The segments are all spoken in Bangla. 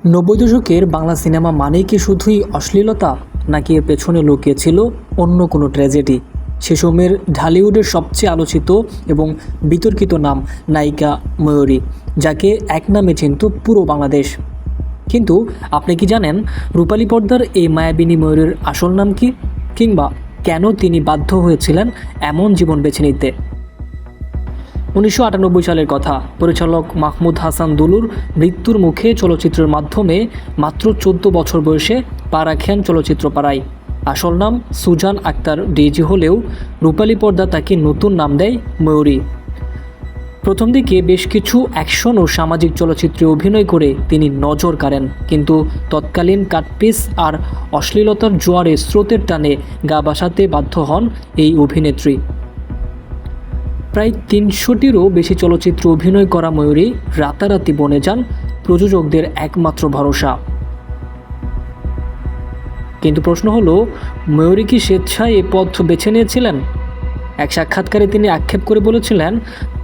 নব্বই দশকের বাংলা সিনেমা মানেই কি শুধুই অশ্লীলতা, নাকি এর পেছনে লুকিয়ে ছিল অন্য কোনো ট্র্যাজেডি? সে সময়ের ঢালিউডের সবচেয়ে আলোচিত এবং বিতর্কিত নাম নায়িকা ময়ূরী, যাকে এক নামে চিনত পুরো বাংলাদেশ। কিন্তু আপনি কি জানেন রূপালী পর্দার এই মায়াবিনী ময়ূরের আসল নাম কি, কিংবা কেন তিনি বাধ্য হয়েছিলেন এমন জীবন বেছে নিতে? 1998 সালের কথা। পরিচালক মাহমুদ হাসান দুলুর মৃত্যুর মুখে চলচ্চিত্রের মাধ্যমে মাত্র 14 বছর বয়সে পা রাখেন চলচ্চিত্র পাড়ায়। আসল নাম সুজান আক্তার ডিজি হলেও রূপালী পর্দা তাকে নতুন নাম দেয় ময়ূরী। প্রথম দিকে বেশ কিছু অ্যাকশন ও সামাজিক চলচ্চিত্রে অভিনয় করে তিনি নজর কাড়েন, কিন্তু তৎকালীন কাটপিস আর অশ্লীলতার জোয়ারে স্রোতের টানে গা ভাসাতে বাধ্য হন এই অভিনেত্রী। প্রায় 300টিরও বেশি চলচ্চিত্র অভিনয় করা ময়ূরী রাতারাতি বনে যান প্রযোজকদের একমাত্র ভরসা। কিন্তু প্রশ্ন হলো, ময়ূরী কি স্বেচ্ছায় এ পথ বেছে নিয়েছিলেন? এক সাক্ষাৎকারে তিনি আক্ষেপ করে বলেছিলেন,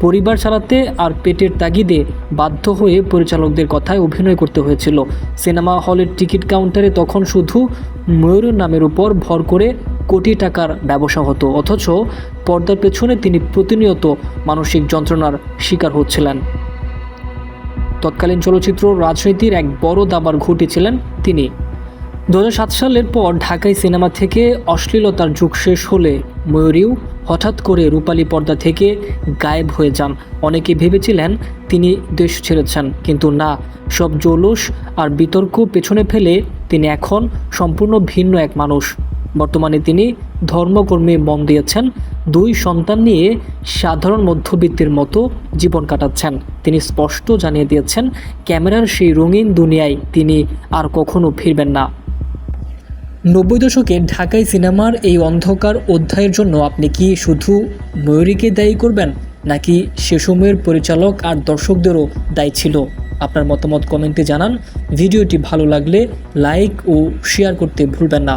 পরিবার চালাতে আর পেটের তাগিদে বাধ্য হয়ে পরিচালকদের কথায় অভিনয় করতে হয়েছিল। সিনেমা হলের টিকিট কাউন্টারে তখন শুধু ময়ূরের নামের উপর ভর করে কোটি টাকার ব্যবসা হতো, অথচ পর্দার পেছনে তিনি প্রতিনিয়ত মানসিক যন্ত্রণার শিকার হচ্ছিলেন। তৎকালীন চলচ্চিত্র রাজনীতির এক বড় দাবার ঘটিয়েছিলেন তিনি। 2007 সালের পর ঢাকাই সিনেমা থেকে অশ্লীলতার যুগ শেষ হলে ময়ূরীও হঠাৎ করে রূপালী পর্দা থেকে গায়েব হয়ে যান। অনেকে ভেবেছিলেন তিনি দেশ ছেড়েছেন, কিন্তু না, সব জৌলুস আর বিতর্ক পেছনে ফেলে তিনি এখন সম্পূর্ণ ভিন্ন এক মানুষ। বর্তমানে তিনি ধর্মকর্মে মন দিয়েছেন, 2 সন্তান নিয়ে সাধারণ মধ্যবিত্তের মতো জীবন কাটাচ্ছেন। তিনি স্পষ্ট জানিয়ে দিয়েছেন, ক্যামেরার সেই রঙিন দুনিয়ায় তিনি আর কখনো ফিরবেন না। 90 দশকে ঢাকাই সিনেমার এই অন্ধকার অধ্যায়ের জন্য আপনি কি শুধু ময়ূরীকে দায়ী করবেন, নাকি সে সময়ের পরিচালক আর দর্শকদেরও দায়ী ছিল? আপনার মতামত কমেন্টে জানান। ভিডিওটি ভালো লাগলে লাইক ও শেয়ার করতে ভুলবেন না।